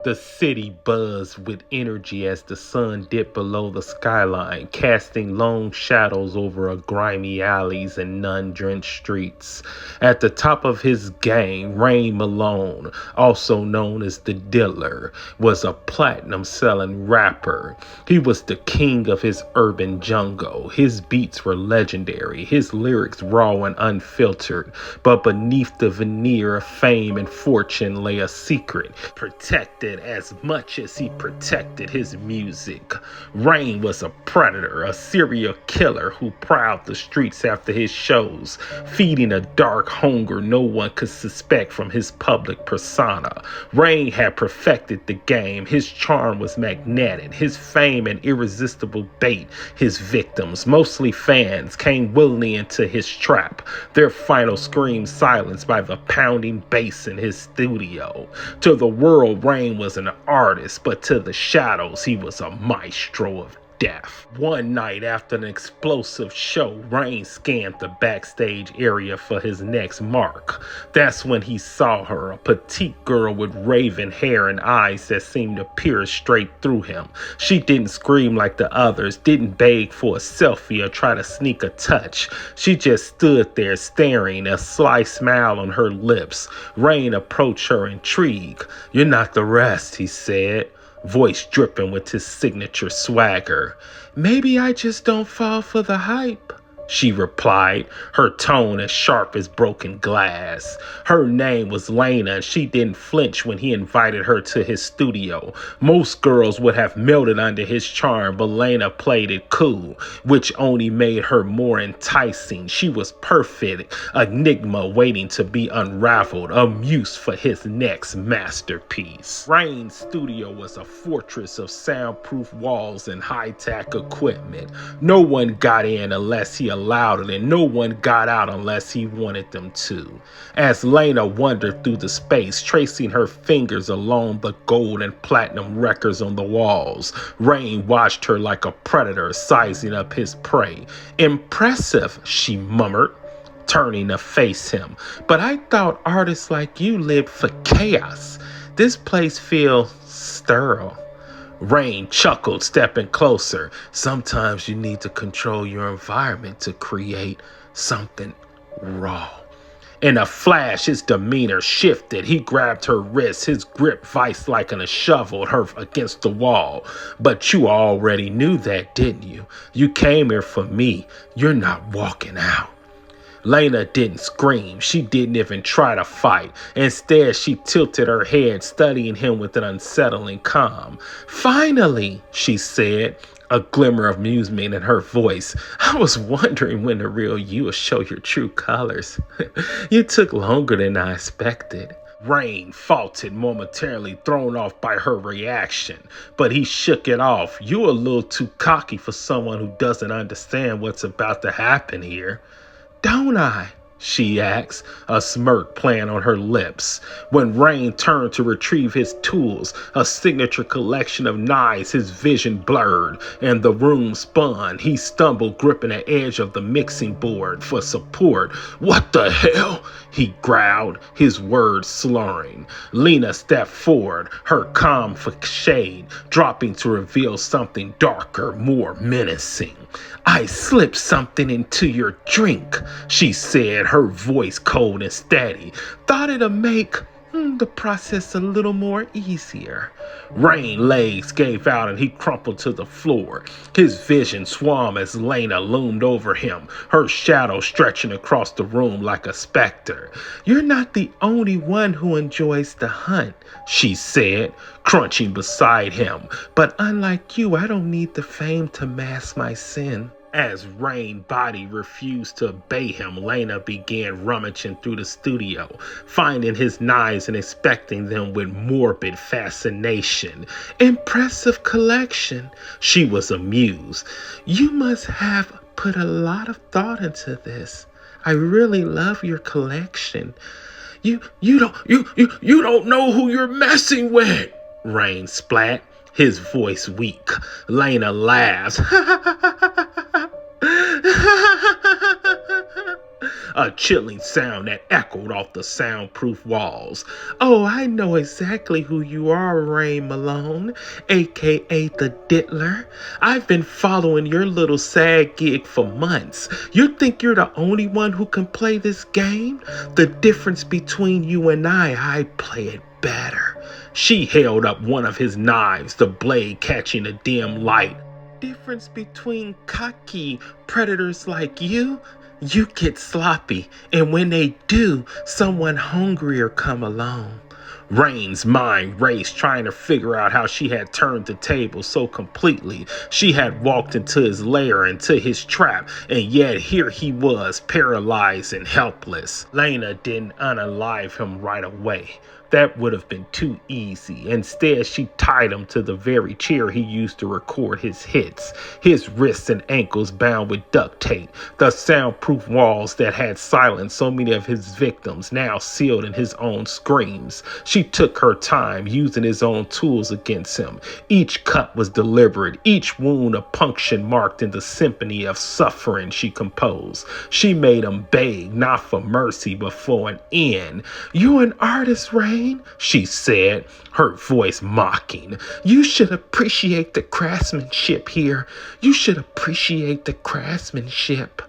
The city buzzed with energy as the sun dipped below the skyline, casting long shadows over grimy alleys and nun-drenched streets. At the top of his game, Rain Malone, also known as the Didler, was a platinum-selling rapper. He was the king of his urban jungle. His beats were legendary, his lyrics raw and unfiltered, but beneath the veneer of fame and fortune lay a secret, protected as much as he protected his music. Rain was a predator, a serial killer who prowled the streets after his shows, feeding a dark hunger no one could suspect from his public persona. Rain had perfected the game. His charm was magnetic, his fame an irresistible bait. His victims, mostly fans, came willingly into his trap, their final screams silenced by the pounding bass in his studio. To the world, Rain was an artist, but to the shadows, he was a maestro of death. One night after an explosive show, Rain scanned the backstage area for his next mark. That's when he saw her, a petite girl with raven hair and eyes that seemed to pierce straight through him. She didn't scream like the others, didn't beg for a selfie or try to sneak a touch. She just stood there staring, a sly smile on her lips. Rain approached her intrigued. "You're not the rest," he said, voice dripping with his signature swagger. "Maybe I just don't fall for the hype," she replied, her tone as sharp as broken glass. Her name was Lena, and she didn't flinch when he invited her to his studio. Most girls would have melted under his charm, but Lena played it cool, which only made her more enticing. She was perfect, enigma waiting to be unraveled, a muse for his next masterpiece. Rain's studio was a fortress of soundproof walls and high-tech equipment. No one got in unless he allowed it, and no one got out unless he wanted them to. As Lena wandered through the space, tracing her fingers along the gold and platinum records on the walls, Rain watched her like a predator sizing up his prey. "Impressive," she murmured, turning to face him. "But I thought artists like you lived for chaos. This place feels sterile." Rain chuckled, stepping closer. "Sometimes you need to control your environment to create something raw." In a flash, his demeanor shifted. He grabbed her wrist, his grip vice-like and shoveled her against the wall. "But you already knew that, didn't you? You came here for me. You're not walking out." Lena didn't scream. She didn't even try to fight. Instead, she tilted her head, studying him with an unsettling calm. "Finally," she said, a glimmer of amusement in her voice. "I was wondering when the real you will show your true colors. You took longer than I expected." Rain faltered, momentarily thrown off by her reaction, but he shook it off. "You're a little too cocky for someone who doesn't understand what's about to happen here." "Don't I?" she asked, a smirk playing on her lips. When Rain turned to retrieve his tools, a signature collection of knives, his vision blurred, and the room spun. He stumbled, gripping the edge of the mixing board for support. "What the hell?" he growled, his words slurring. Lena stepped forward, her calm shade dropping to reveal something darker, more menacing. "I slipped something into your drink," she said, her voice cold and steady. "Thought it'd make the process a little more easier." Rain's legs gave out and he crumpled to the floor. His vision swam as Lena loomed over him, her shadow stretching across the room like a specter. "You're not the only one who enjoys the hunt," she said, crunching beside him. "But unlike you, I don't need the fame to mask my sin." As Rain's body refused to obey him, Lena began rummaging through the studio, finding his knives and inspecting them with morbid fascination. "Impressive collection," she was amused. "You must have put a lot of thought into this. I really love your collection." You don't know who you're messing with," Rain splat, his voice weak. Lena laughed. a chilling sound that echoed off the soundproof walls. "Oh, I know exactly who you are, Ray Malone, aka the Didler. I've been following your little SAG gig for months. You think you're the only one who can play this game? The difference between you and I play it better." She held up one of his knives, the blade catching a dim light. "Difference between cocky predators like you? You get sloppy, and when they do, someone hungrier come along." Rain's mind raced, trying to figure out how she had turned the table so completely. She had walked into his lair, into his trap, and yet here he was, paralyzed and helpless. Lena didn't unalive him right away. That would have been too easy. Instead, she tied him to the very chair he used to record his hits, his wrists and ankles bound with duct tape, the soundproof walls that had silenced so many of his victims, now sealed in his own screams. She took her time, using his own tools against him. Each cut was deliberate, each wound a punction marked in the symphony of suffering she composed. She made him beg, not for mercy, but for an end. "You're an artist, Ray," she said, her voice mocking. "You should appreciate the craftsmanship here. You should appreciate the craftsmanship."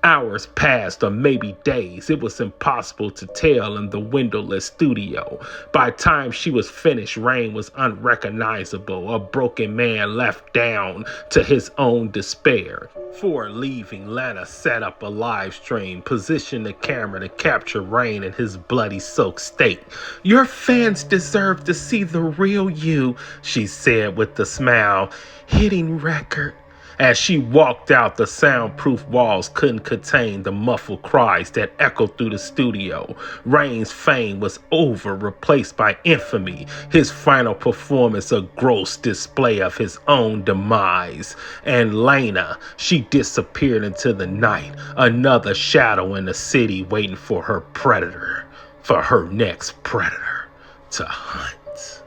Hours passed, or maybe days. It was impossible to tell in the windowless studio. By the time she was finished, Rain was unrecognizable, a broken man left down to his own despair. Before leaving, Lana set up a live stream, positioned the camera to capture Rain in his bloody soaked state. "Your fans deserve to see the real you," she said with a smile. "Hitting record." As she walked out, the soundproof walls couldn't contain the muffled cries that echoed through the studio. Rain's fame was over, replaced by infamy, his final performance a gross display of his own demise. And Lena, she disappeared into the night, another shadow in the city waiting for her predator, for her next predator to hunt.